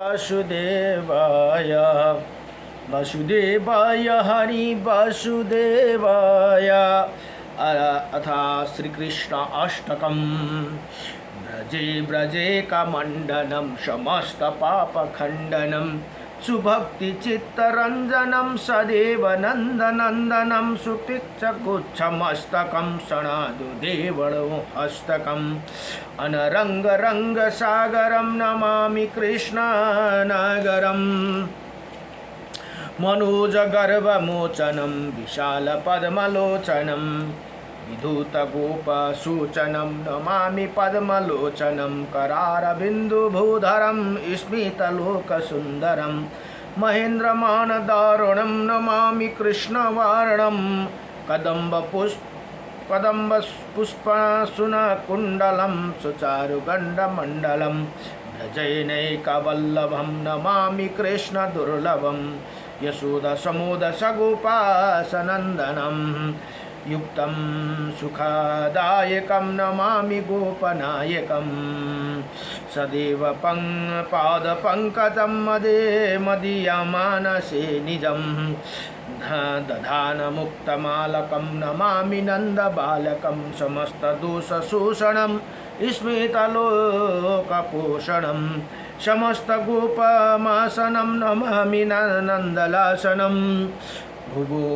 वासुदेवाय वासुदेवाय हरि वासुदेवाय अथ श्रीकृष्ण अष्टकम् व्रजे व्रजे कमण्डनं समस्तपापखण्डनं सुभक्तिचित्तरञ्जनं सदेव नन्दनन्दनं सुतीक्षगुच्छमस्तकं सणादुदेवणो हस्तकम् अनरङ्गरङ्गसागरं नमामि कृष्णनगरम् मनोजगर्वमोचनं विशालपद्मलोचनं विधूतगोपसूचनं नमामि पद्मलोचनं करारबिन्दुभूधरं स्मितलोकसुन्दरं महेन्द्रमानदारुणं नमामि कृष्णवर्णं कदम्बपुष्पसुनकुण्डलं सुचारुगण्डमण्डलं व्रजैनैकवल्लभं नमामि कृष्णदुर्लभं यशोदसमुदसगोपासनन्दनं युक्तं सुखदायकं नमामि गोपनायकं सदैव पादपङ्कजं मदीयमानसे निजं दधानमुक्तमालकं नमामि नन्दबालकं समस्तदोषशोषणं स्मितलोकपोषणं समस्तगोपमासनं नमामि नन्दलासनं भुवो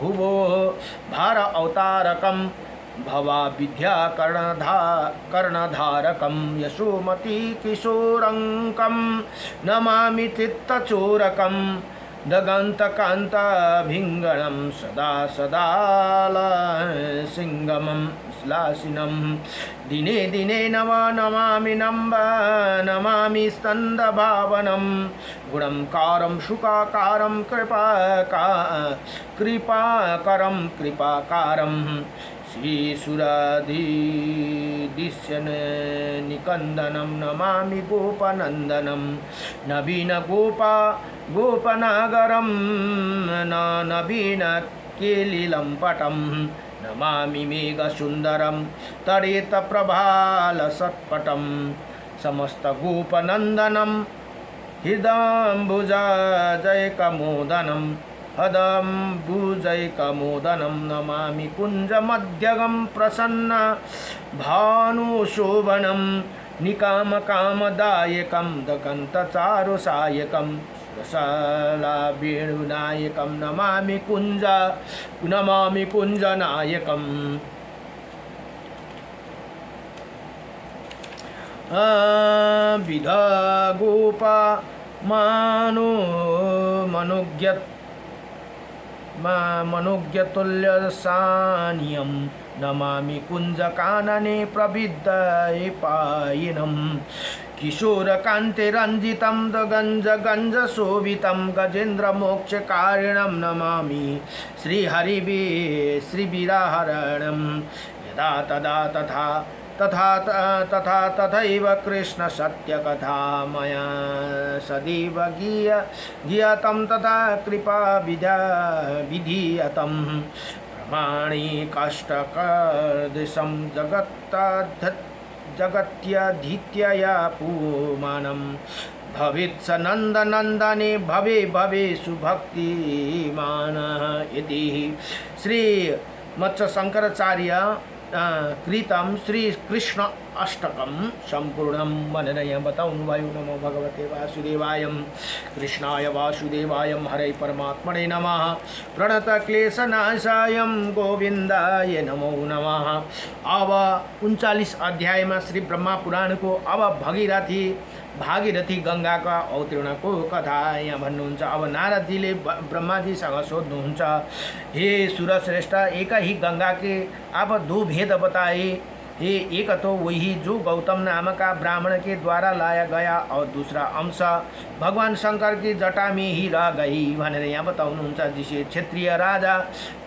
भुवो भार अवतारकं भवाविद्याकर्णधारकं यशोमती किशोरङ्कं नमामि चित्तचोरकं दगन्तकान्ताभिङ्गणं सदा सिंगमं श्लासिनं दिने दिने नमामि नमामि स्कन्दभावनं गुणंकारं शुकाकारं कृपाकारं श्रीसुराधिदिश्यनिकन्दनं नमामि गोपनन्दनं गोपनागरं नवीनकेलिलम्पटं नमामि मेघसुन्दरं तरेतप्रभालसत्पटं समस्तगोपनन्दनं हदम्बुजैकमोदनं नमामि कुञ्जमध्यगं प्रसन्न भानुशोभनं निकामकामदायकं दकन्तचारुसायकं रसालावेणुनायकं नमामि कुञ्जनायकम् विधगोपा मनुज्ञतुल्यसानियं नमामि कुञ्जकानने प्रविद्धपायिनं किशोरकान्तिरञ्जितं गञ्जशोभितं गजेन्द्रमोक्षकारिणं नमामि श्रीविरहरणं यदा तदा तथैव कृष्ण सत्यकथा मया सदैव गीयतं तथा कृपा विधीयतं प्रमाणिकाष्टकदृशं जगत्यधीत्यया पुमानं भवेत् स नन्दनन्दने भवे सुभक्तिमानः इति श्री मत्स्य शंकराचार्य कृतं श्री कृष्ण अष्टकं संपूर्णं मननय बताऊं वायु नमो भगवते वासुदेवाय कृष्णाय वासुदेवाय हरे परमात्मने नमः प्रणतक्लेशनाशाय गोविंदाय नमो नमः। अब 39 अध्याय में श्री ब्रह्मा पुराण को अब भागीरथी गंगा का अवतीर्ण को कथा यहाँ भन्नुहुन्छ। अब नारदजीले ब्रह्माजीसँग सोध्नुहुन्छ, हे सुरश्रेष्ठ, एक ही गंगा के आप दो भेद बताए। हे एक तो वही जो गौतम नामक ब्राह्मण के द्वारा लाया गया और दूसरा अंश भगवान शंकर की जटा में ही रह गई भनेर यहाँ बताउनुहुन्छ, जिसे क्षेत्रीय राजा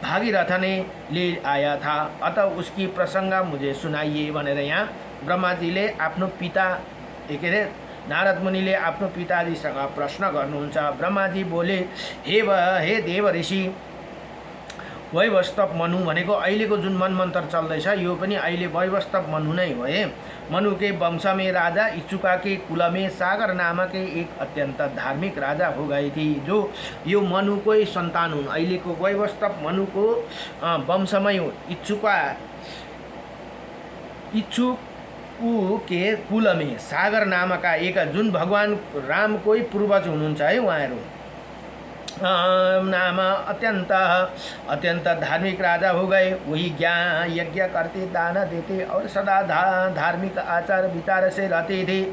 भागीरथ ने ले आया था, अतः उसकी प्रसंग मुझे सुनाइए भनेर यहाँ ब्रह्माजीले आफ्नो पिता नारद मुनिले आफ्नो पिताजीसँग प्रश्न गर्नुहुन्छ। ब्रह्माजी बोले, हे देव ऋषि, वैवस्तव मनु भनेको अहिलेको जुन मनमन्त्र चल्दैछ यो पनि अहिले वैवस्तव मनु नै हो। मनु के वंश में राजा इच्छुका के कुल में सागर नामक एक अत्यंत धार्मिक राजा हो गए थी। जो यो मनुकै सन्तान हुन्। अहिलेको वैवस्तव मनुको वंशमै हो। इच्छुकु के कुल में सागर नामका एक जुन भगवान रामकै पूर्वज हुनुहुन्छ है उहाँहरू नाम अत्यंत धार्मिक राजा हो गए। वही ज्ञान यज्ञ करते दान देते और सदा धार्मिक आचार विचार से रहते थे।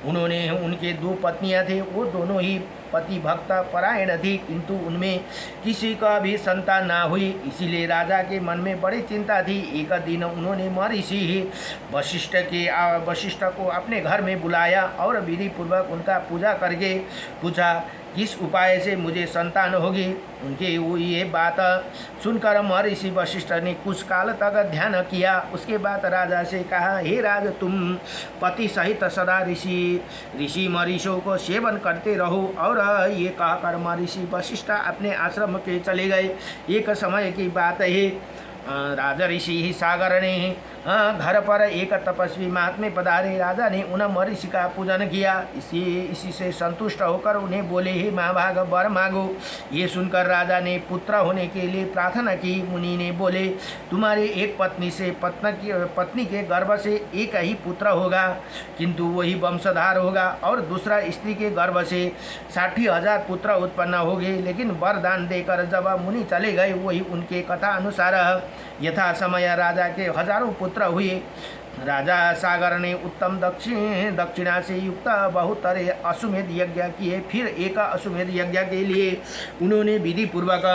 उन्होंने उनके 2 पत्नियां थे। वो दोनों ही पति भक्त परायण थी किंतु उनमें किसी का भी संतान ना हुई। इसीलिए राजा के मन में बड़ी चिंता थी। एक दिन उन्होंने महर्षि वशिष्ठ को अपने घर में बुलाया और विधि पूर्वक उनका पूजा करके पूछा किस उपाय से मुझे संतान होगी। उनके वो ये बात सुनकर महर्षि वशिष्ठ ने कुछ काल तक ध्यान किया। उसके बाद राजा से कहा, हे राज, तुम पति सहित सदा ऋषि महर्षियों को सेवन करते रहो। और ये कहकर महर्षि वशिष्ठ अपने आश्रम के चले गए। एक समय की बात है, राजा ऋषि सागर ने घर पर एक तपस्वी महात्मा पधारे। राजा ने उन महर्षि का पूजन किया। इसी से संतुष्ट होकर उन्हें बोले, हे महाभाग, वर मांगो। ये सुनकर राजा ने पुत्र होने के लिए प्रार्थना की। मुनि ने बोले, तुम्हारी एक पत्नी से पत्नी के गर्भ से एक ही पुत्र होगा किंतु वही वंशधार होगा और दूसरा स्त्री के गर्भ से 60,000 पुत्र उत्पन्न होंगे। लेकिन वरदान देकर जब मुनि चले गए वही उनके कथा अनुसार यथा समय राजा के हजारों पुत्र हुए। राजा सागर ने उत्तम दक्षिणा से युक्त बहुत तरह अश्वमेध यज्ञ किए। फिर एक अश्वमेध यज्ञ के लिए उन्होंने विधि पूर्वक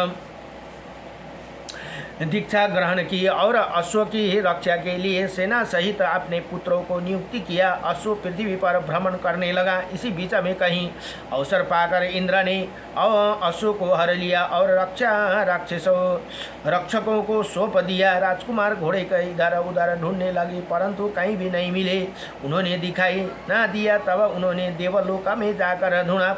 दीक्षा ग्रहण की और अश्व की रक्षा के लिए सेना सहित अपने पुत्रों को नियुक्ति किया। अश्व पृथ्वी पर भ्रमण करने लगा। इसी बीच में कहीं अवसर पाकर इंद्र ने अश्व को हर लिया और रक्षकों को सौंप दिया। राजकुमार घोड़े का इधर उधर ढूंढने लगे परंतु कहीं भी नहीं मिले। उन्होंने दिखाई ना दिया। तब उन्होंने देवलोक में जाकर ढूंढा,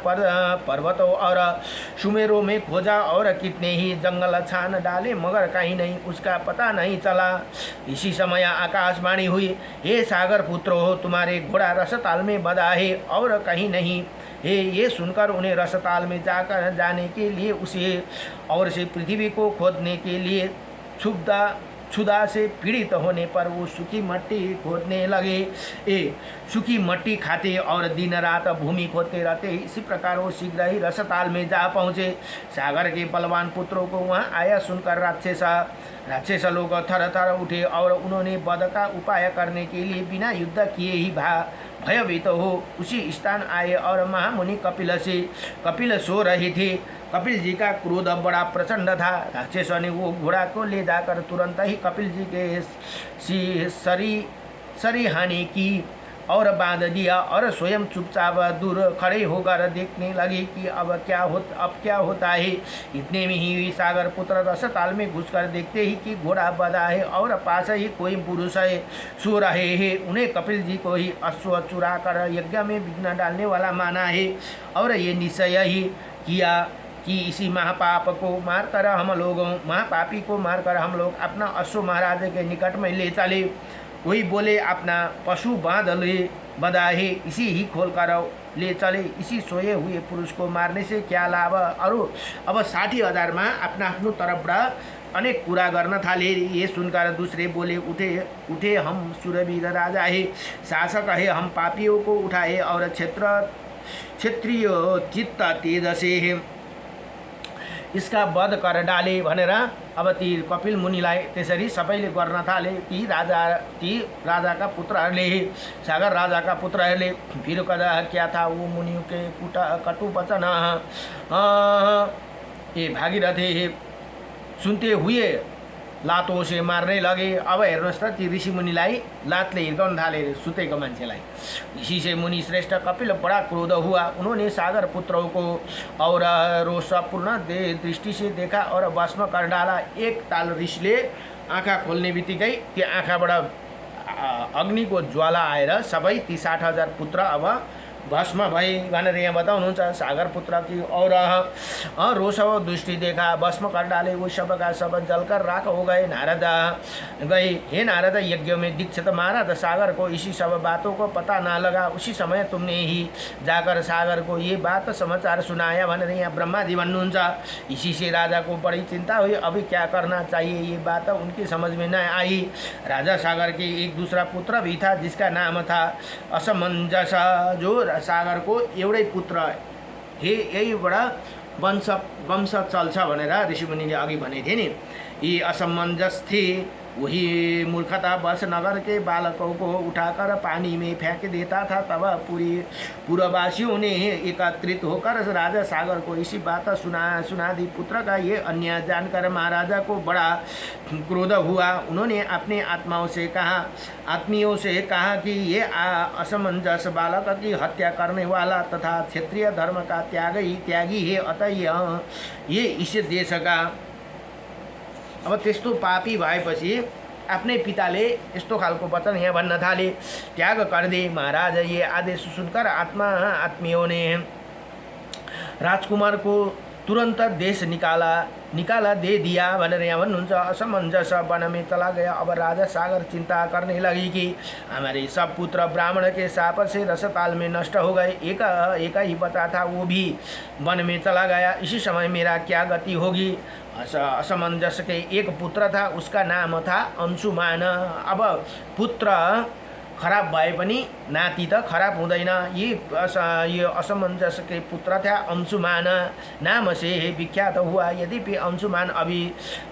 पर्वतों और सुमेरों में खोजा और कितने ही जंगल छान डाले मगर कहीं नहीं उसका पता नहीं चला। इसी समय आकाशवाणी हुई, हे सागर पुत्र हो, तुम्हारे घोड़ा रसताल में बंधा है और कहीं नहीं है। ये सुनकर उन्हें रसताल में जाने के लिए उसे और से पृथ्वी को खोदने के लिए क्षुधा से पीड़ित होने पर वो सूखी मट्टी खोदने लगे। सूखी मट्टी खाते और दिन रात भूमि खोदते रहते। इसी प्रकार वो शीघ्र ही रसताल में जा पहुँचे। सागर के बलवान पुत्रों को वहाँ आया सुनकर राक्षस लोग थर थर उठे और उन्होंने वध का उपाय करने के लिए बिना युद्ध किए ही भयभीत हो उसी स्थान आए और महामुनि कपिल सो रहे थे। कपिल जी का क्रोध बड़ा प्रचंड था। राक्षसों ने वो घोड़ा को ले जाकर तुरंत ही कपिल जी के सरी हानि की और बांध दिया और स्वयं चुपचाप दूर खड़े होकर देखने लगे कि अब क्या होता है। इतने में ही सागर पुत्र रसताल में घुसकर देखते ही कि घोड़ा बंधा है और पास ही कोई पुरुष है सो रहे हैं। उन्हें कपिल जी को ही अश्व चुरा कर यज्ञ में विघ्न डालने वाला माना है और ये निश्चय ही किया कि इसी महापापी को मारकर हम लोग अपना अश्व महाराज के निकट में ले चले। वही बोले, अपना पशु बंधा है इसी ही खोल कर ले चले। इसी सोए हुए पुरुष को मारने से क्या लाभ। और अब 60,000 में अपना तरफबाट अनेक कुरा गर्न थाले। ये सुनकर दूसरे बोले, उठे हम सुरवीर राजा है, शासक है, हम पापियों को उठाए और क्षेत्रीय चित्त तेज से इसका वध कर डाले भनेर अब ती कपिल मुनिलाई त्यसरी सबैले गर्न थाले। ती राजाका पुत्रहरूले सागर राजाका पुत्रहरूले फिर क्या था वो मुनियों के कटु वचन ये भागीरथी सुनते हुए लातों से मार्ने लगे। अब हेर्नुहोस् त ती ऋषि मुनिलाई लातले हिर्काउन थाले सुतेको मान्छेलाई। इसी से मुनि श्रेष्ठ कपिल बड़ा क्रोध हुआ। उन्होंने सागर पुत्रों को और रोषपूर्ण दृष्टि से देखा और भस्म कर डाला। एक ताल ऋषिले आँखा खोल्ने बित्तिकै त्यो आँखाबाट अग्नि को ज्वाला आएर सबै ती 60,000 पुत्र अब भस्म भई भनेर यहाँ बताउनुहुन्छ। सागर पुत्र की और रोष व दृष्टि देखा, भस्म कर डाले वो सब का सब जलकर राख हो गए। नारद गए, हे नारद, यज्ञों में दीक्षित महाराज सागर को इसी सब बातों को पता ना लगा, उसी समय तुमने ही जाकर सागर को ये बात समाचार सुनाया भनेर यहाँ ब्रह्मा जी भन्नुहुन्छ। इसी से राजा को बड़ी चिंता हुई, अभी क्या करना चाहिए ये बात उनकी समझ में न आई। राजा सागर के एक दूसरा पुत्र भी था जिसका नाम था असमंजस, जो सागर को एउटै पुत्र हे यहीबाट वंश चल्छ भनेर ऋषिमुनिले अघि भनेथे नि। यी असमंजस थिए, वही मूर्खतावश नगर के बालकों को उठाकर पानी में फेंक देता था। तब पूर्ववासियों ने एकत्रित होकर राजा सागर को इसी बात सुना दी। पुत्र का ये अन्याय जानकर महाराजा को बड़ा क्रोध हुआ। उन्होंने अपने आत्मियों से कहा कि ये असमंजस बालक की हत्या करने वाला तथा क्षेत्रीय धर्म का त्यागी है, अतः ये इस देश का। अब त्यस्तो पापी भएपछि आफ्नै पिताले यस्तो खालको वचन यहाँ भन्न थाले, त्याग करदे। महाराज ये आदेश सुनकर आत्मियों ने राजकुमार को तुरंत देश निकाला दे दिया भनेर यहाँ भन्नुहुन्छ। असमंजस वन में चला गया। अब राजा सागर चिंता करने लगी कि हमारे सब पुत्र ब्राह्मण के शाप से रसताल में नष्ट हो गए, एक ही बचा था वो भी वन में चला गया। इसी समय मेरा क्या गति होगी। असमंजस के एक पुत्र था, उसका नाम था अंशुमान। अब पुत्र खराब भए पनि नाति त खराब हुँदैन। ये असमंजस के पुत्र था अंशुमान, नाम से विख्यात हुआ। यद्यपि अंशुमान अभी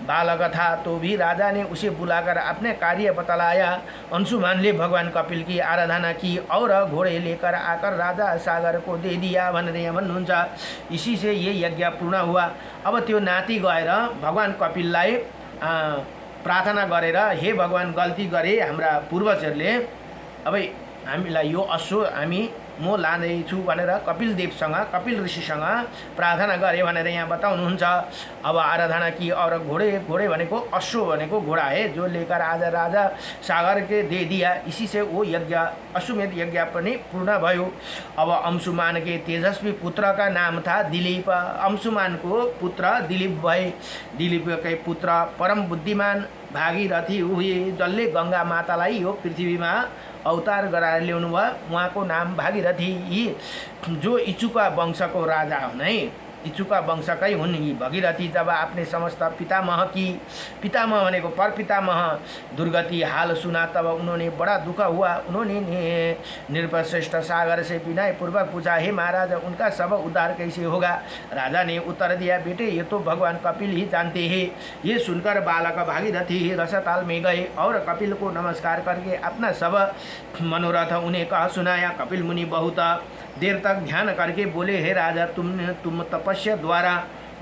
बालक था तो भी राजा ने उसे बुलाकर अपने कार्य बतलाया। अंशुमान ने भगवान कपिल की आराधना की और घोड़े लेकर आकर राजा सागर को दे दिया भनेर यहाँ भन्नुहुन्छ। इसी से ये यज्ञ पूर्ण हुआ। अब त्यो नाति गएर भगवान कपिललाई प्रार्थना गरेर, हे भगवान, गल्ती गरे हाम्रा पूर्वजहरूले, अब हामीलाई यो अश्व म लाँदैछु भनेर कपिल ऋषिसँग प्रार्थना गरे भनेर यहाँ बताउनुहुन्छ। अब आराधना की और घोड़े भनेको अश्व भनेको घोड़ा है, जो लेकर आज राजा सागर के दे दिया। इसी से वो यज्ञ अश्वमेध यज्ञ पनि पूर्ण भयो। अब अंशुमान के तेजस्वी पुत्र का नाम था दिलीप। अंशुमान को पुत्र दिलीप भए। दिलीप के पुत्र परम बुद्धिमान भागीरथी हुए, जसले गंगा मातालाई यो पृथ्वीमा अवतार गराएर ल्याउनु भयो। उहाँको नाम भागीरथी। यी जो इचुका वंशको राजा हुन् है, इचुका वंशकै हुन् यी भगीरथी। जब आफ्नै समस्त पितामह भनेको परपितामह दुर्गति हाल सुना, तब उन्होंने बड़ा दुख हुआ। उन्होंने नृपश्रेष्ठ सागर से विनय पूर्वक पूछा, हे महाराज, उनका सब उद्धार कैसे होगा। राजा ने उत्तर दिया, बेटे, ये तो भगवान कपिल ही जानते हैं। ये सुनकर बालक भागीरथी रसताल में गए और कपिल को नमस्कार करके अपना सब मनोरथ उन्हें कहा सुनाया। कपिल मुनि बहुत देर तक ध्यान करके बोले, हे राजा, तुम तपस्या द्वारा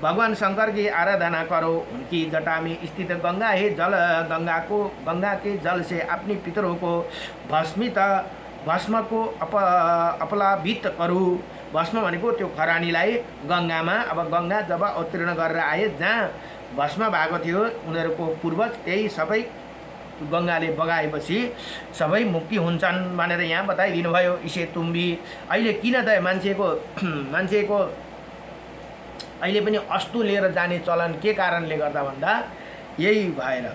भगवान शंकर की आराधना करो। उनकी जटा में स्थित गंगा है, गंगा के जल से अपने पितरों को भस्म को अपलावित करू। भस्म भनेको त्यो खरानीलाई गंगामा, अब गंगा जब अवतीर्ण गरेर आए, जहाँ भस्म भएको थियो उनीहरूको पूर्वज, त्यही सबै गंगाले बगाएपछि सबै मुक्ति हुन्छन् भनेर यहाँ बताइदिनु भयो। इसे तुम भी अहिले किन त मान्छेको अहिले पनि अस्तु लिएर जाने चलन के कारणले गर्दा भन्दा यही भएर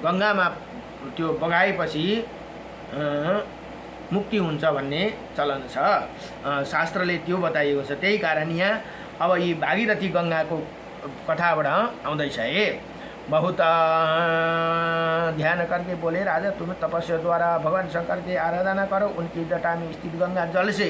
गंगामा त्यो बगाएपछि मुक्ति हुन्छ भन्ने चलन छ, शास्त्रले त्यो बताइएको छ। त्यही कारण यहाँ अब यी भागीरथी गंगाको कथाबाट आउँदैछ। हे बहुत ध्यान करके बोले, राजा, तुम तपस्या द्वारा भगवान शंकर की आराधना करो। उनकी जटा में स्थित गंगा जल से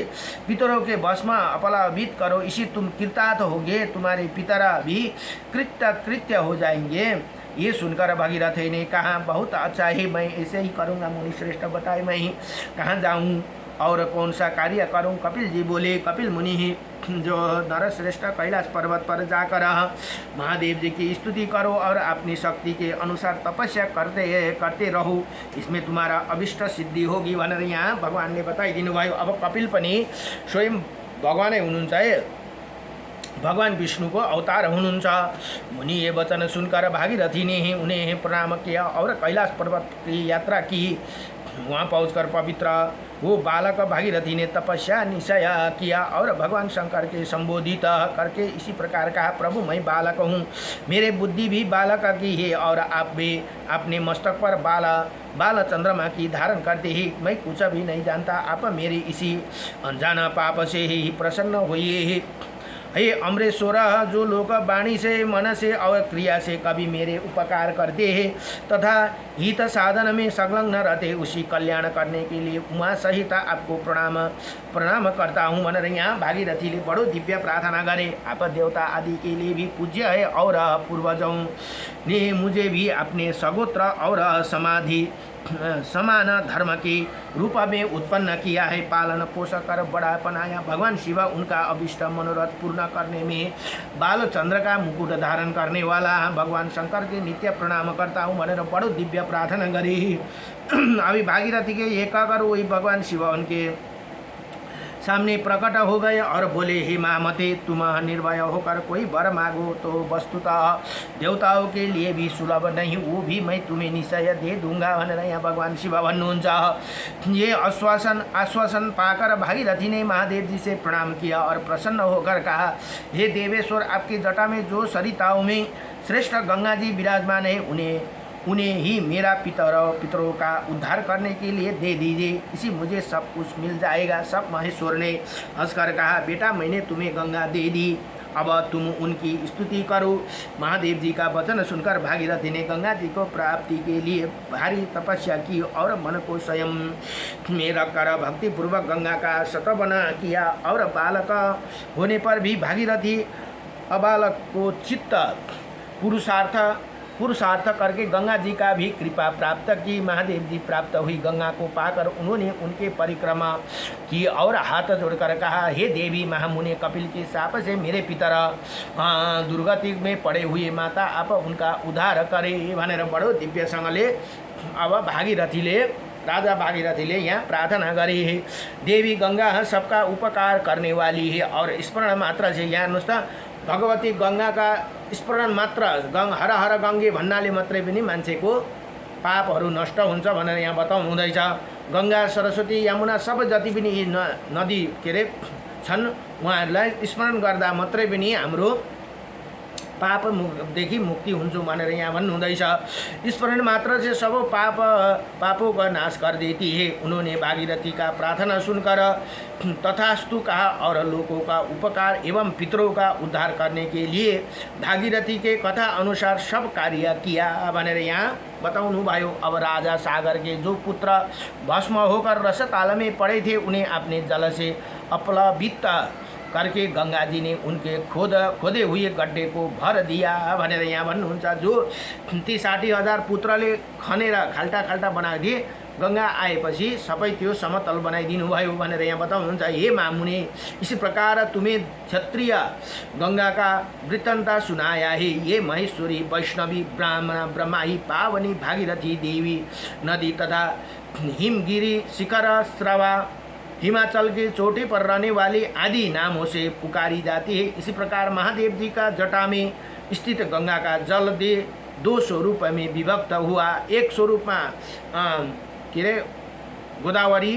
पितरों के भस्म अपलावित करो। इसी तुम कृतार्थ होगे, तुम्हारे पितरा भी कृत्य हो जाएंगे। ये सुनकर भगीरथ ने कहा, बहुत अच्छा है, मैं ऐसे ही करूँगा। मुनि श्रेष्ठ बताए, मैं ही कहाँ जाऊँ और कौन सा कार्य करूं। कपिल जी बोले, कपिल मुनि ही जो नरश्रेष्ठ कैलाश पर्वत पर जाकर महादेव जी की स्तुति करो और अपनी शक्ति के अनुसार तपस्या करते रहो, इसमें तुम्हारा अभिष्ट सिद्धि होगी भनेर यहाँ भगवानले बताइदिनु भयो। अब कपिल पनि स्वयं भगवानै हुनुहुन्छ है, भगवान विष्णु को अवतार हुनुहुन्छ। मुनि ये वचन सुनकर भागीरथी ने उन्हें प्रणाम किया और कैलाश पर्वत की यात्रा की। वहाँ पहुँचकर पवित्र वो बालक भागीरथी ने तपस्या निश्चय किया और भगवान शंकर के संबोधित करके इसी प्रकार कहा, प्रभु मैं बालक हूँ, मेरे बुद्धि भी बालक की है और आप भी अपने मस्तक पर बाल चंद्रमा की धारण करते ही मैं कुछ भी नहीं जानता, आप मेरी इसी अनजान पाप से ही प्रसन्न होइए। हे अमरेश्वर, जो लोग वाणी से, मन से और क्रिया से कभी मेरे उपकार करते हैं तथा हित साधन में संलग्न रहते, उसी कल्याण करने के लिए उमा सहित आपको प्रणाम करता हूँ। मन यहाँ भागीरथीले बड़ो दिव्य प्रार्थना करे, आप देवता आदि के लिए भी पूज्य है और पूर्वजों ने मुझे भी अपने सगोत्र और समान धर्म के रूप में उत्पन्न किया है, पालन पोषण कर बड़ा बनाया। भगवान शिव उनका अभिष्ट मनोरथ पूर्ण करने में बालचंद्र का मुकुट धारण करने वाला भगवान शंकर के नित्य प्रणाम करता हूँ भनेर बड़ो दिव्य प्रार्थना गरी। अभी भागीरथी के एक कर वही भगवान शिव उनके सामने प्रकट हो गए और बोले, हे महामते, तुम निर्भय होकर कोई वर मांगो तो वस्तुतः देवताओं के लिए भी सुलभ नहीं, वो भी मैं तुम्हें निश्चय दे दूंगा भनेर यहाँ भगवान शिव भन्नुहुन्छ। ये आश्वासन पाकर भागीरथी ने महादेव जी से प्रणाम किया और प्रसन्न होकर कहा, हे देवेश्वर, आपकी जटा में जो सरिताओं में श्रेष्ठ गंगा जी विराजमान है, उन्हें ही मेरा पितरों का उद्धार करने के लिए दे दीजिए, इसी मुझे सब कुछ मिल जाएगा। सब महेश्वर ने हंसकर कहा, बेटा मैंने तुम्हें गंगा दे दी, अब तुम उनकी स्तुति करो। महादेव जी का वचन सुनकर भागीरथी ने गंगा जी को प्राप्ति के लिए भारी तपस्या की और मन को स्वयं में रखकर भक्तिपूर्वक गंगा का शतवन किया। और बालक होने पर भी भागीरथी अबालक को चित्त पुरुषार्थ करके गंगा जी का भी कृपा प्राप्त की। महादेव जी प्राप्त हुई गंगा को पाकर उन्होंने उनके परिक्रमा की और हाथ जोड़कर कहा, हे देवी महामुनि कपिल के शाप से मेरे पितर दुर्गति में पड़े हुए माता, आप उनका उद्धार करें भनेर बडो दिव्यसँगले अब राजा भागीरथीले यहाँ प्रार्थना गरे है। देवी गंगा सबका उपकार करने वाली है और स्मरण मात्र से यहाँ हेर्नुहोस् त, भगवती गंगा का स्मरण मात्र हर हर गङ्गे भन्नाले मात्रै पनि मान्छेको पापहरू नष्ट हुन्छ भनेर यहाँ बताउनु हुँदैछ। गंगा सरस्वती यमुना सब जति पनि नदी के अरे छन्, उहाँहरूलाई स्मरण गर्दा मात्रै पनि हाम्रो पापदेखि मुक्ति हुन्छौँ भनेर यहाँ भन्नुहुँदैछ। स्मरण मात्र से सब पापों का नाश कर देती है। उन्होंने भागीरथी का प्रार्थना सुनकर तथास्तु कहा और लोगों का उपकार एवं पितरों का उद्धार करने के लिए भागीरथी के कथा अनुसार सब कार्य किया भनेर यहाँ बताउनु भयो। अब राजा सागर के जो पुत्र भस्म होकर रसताल में पड़े थे, उन्हें अपने जल से अपलावित करके गंगा जी ने उनके खोदे हुए गड्ढे को भर दिया भनेर यहाँ भन्नुहुन्छ। जो 30-60 हजार पुत्रले खनेर खाल्टा बनाएको थिए, गंगा आएपछि सबै त्यो समतल बनाइदिनु भयो भनेर यहाँ बताउनुहुन्छ। हे महामुनि, इसी प्रकार तुम्हें क्षत्रिय गंगा का वृत्तांत सुनाया है। ये महेश्वरी वैष्णवी ब्रह्माही पावनी भागीरथी देवी नदी तथा हिमगिरी शिखर स्रवा हिमाचल के चोटी पर रहने वाली आदि नामों से पुकारी जाती है। इसी प्रकार महादेव जी का जटा में स्थित गंगा का जल दो स्वरूप में विभक्त हुआ। एक स्वरूप में के अरे गोदावरी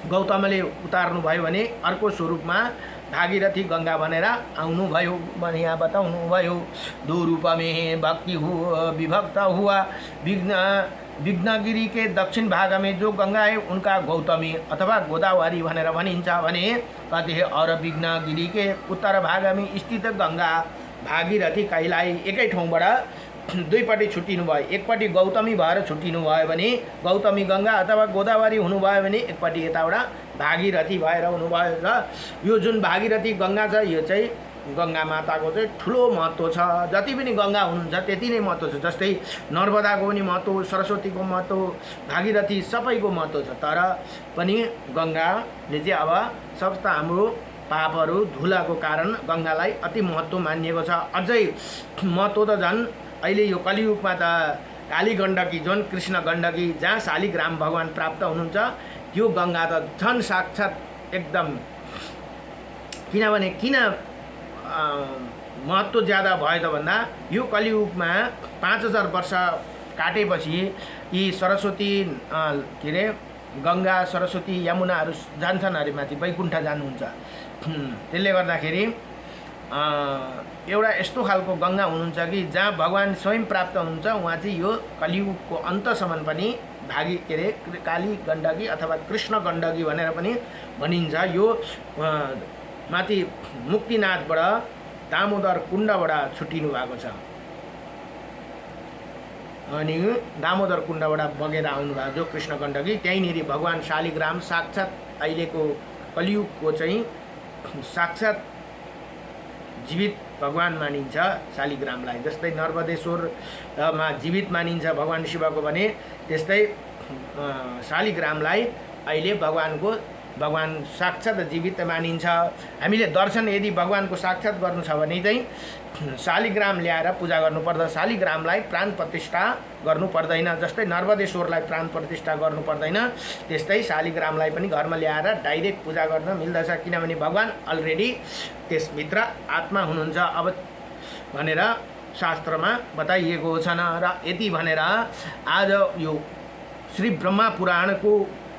गौतमले उतार्नु भयो भने अर्को स्वरूपमा भागीरथी गंगा भनेर आउनु भयो भने यहाँ बताउनु भयो। दो रूप में भक्ति विभक्त हुआ। विघ्नगिरी के दक्षिण भाग में जो गंगा है उनका गौतमी अथवा गोदावरी भनेर भनिन्छ भने कहते हैं, और विघ्नगिरी के उत्तर भाग में स्थित गंगा भागीरथी कहिलाई एकै ठाउँबाट दुईपट्टि छुट्टिनु भयो। एकपट्टि गौतमी भएर छुट्टिनु भयो भने गौतमी गंगा अथवा गोदावरी हुनुभयो भने एकपट्टि यताबाट भागीरथी भएर हुनुभयो। र यो जुन भागीरथी गंगा छ, यो चाहिँ गंगा माताको चाहिँ ठुलो महत्त्व छ। जति पनि गंगा हुनुहुन्छ त्यति नै महत्त्व छ। जस्तै नर्मदाको पनि महत्त्व, सरस्वतीको महत्त्व, भागीरथी सबैको महत्त्व छ। तर पनि गंगाले चाहिँ अब सब हाम्रो पापहरू धुलाको कारण गंगालाई अति महत्त्व मानिएको छ। अझै महत्त्व त झन् अहिले यो कलियुगमा त काली गण्डकी जुन कृष्ण गण्डकी जहाँ शालिग्राम भगवान प्राप्त हुनुहुन्छ, यो गंगा त झन् साक्षात् एकदम, किनभने किन महत्त्व ज्यादा भयो त भन्दा यो कलियुगमा 5000 वर्ष काटेपछि यी सरस्वती के अरे गङ्गा सरस्वती यमुनाहरू जान्छन् अरे माथि वैकुण्ठ जानुहुन्छ। त्यसले गर्दाखेरि एउटा यस्तो खालको गङ्गा हुनुहुन्छ कि जहाँ भगवान् स्वयं प्राप्त हुनुहुन्छ। उहाँ चाहिँ यो कलियुगको अन्तसम्म पनि भागी के अरे काली गण्डकी अथवा कृष्ण गण्डकी भनेर पनि भनिन्छ। यो माथि मुक्तिनाथबाट दामोदर कुण्डबाट छुट्टिनु भएको छ अनि दामोदर कुण्डबाट बगेर आउनुभएको जो कृष्ण गण्डकी त्यहीँनिर भगवान् शालिग्राम साक्षात् अहिलेको कलियुगको चाहिँ साक्षात् जीवित भगवान् मानिन्छ शालिग्रामलाई। जस्तै नर्मदेश्वरमा जीवित मानिन्छ भगवान् शिवको भने त्यस्तै शालिग्रामलाई अहिले भगवान् साक्षात् जीवित मानिन्छ। हामीले दर्शन यदि भगवान्को साक्षात् गर्नु छ भने चाहिँ शालिग्राम ल्याएर पूजा गर्नुपर्छ। शालिग्रामलाई प्राण प्रतिष्ठा गर्नु पर्दैन। जस्तै नर्मदेश्वरलाई प्राण प्रतिष्ठा गर्नु पर्दैन त्यस्तै शालिग्रामलाई पनि घरमा ल्याएर डाइरेक्ट पूजा गर्न मिल्दछ। किनभने भगवान् अलरेडी त्यसभित्र आत्मा हुनुहुन्छ अब भनेर शास्त्रमा बताइएको छ र यति भनेर आज यो श्री ब्रह्मा पुराणको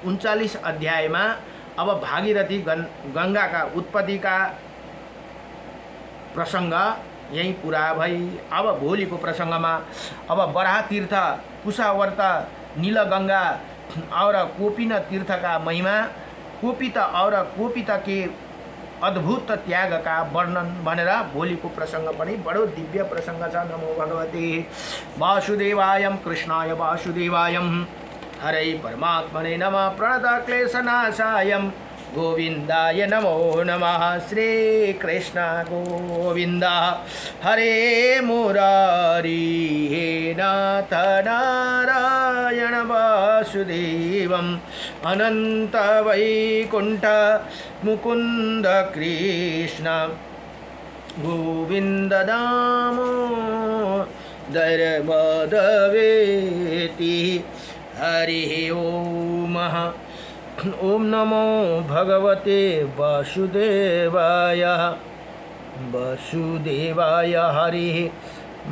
39 अध्यायमा अब भागीरथी गङ्गाका उत्पत्तिका प्रसङ्ग यही पुरा भई अब भोलिको प्रसङ्गमा अब बराह तीर्थ कुशावर्त नीलगङ्गा और कोपिन तीर्थका महिमा कोपित और कोपित के अद्भुत त्यागका वर्णन भनेर भोलिको प्रसङ्ग पनि बडो दिव्य प्रसङ्ग छ। नमो भगवते वासुदेवायम कृष्णाय वासुदेवायम हरे परमात्मने नमः प्रणतक्लेशनाशायं गोविन्दाय नमो नमः। श्रीकृष्ण गोविन्द हरे मुरारी हे नाथ नारायण वासुदेवम् अनन्त वैकुण्ठ मुकुन्द कृष्ण गोविन्द दामोदर माधवेति। हरि ओम ओम नमो भगवते वासुदेवाय वासुदेवाय हरि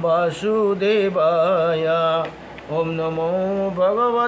वासुदेवाय ओम नमो भगवते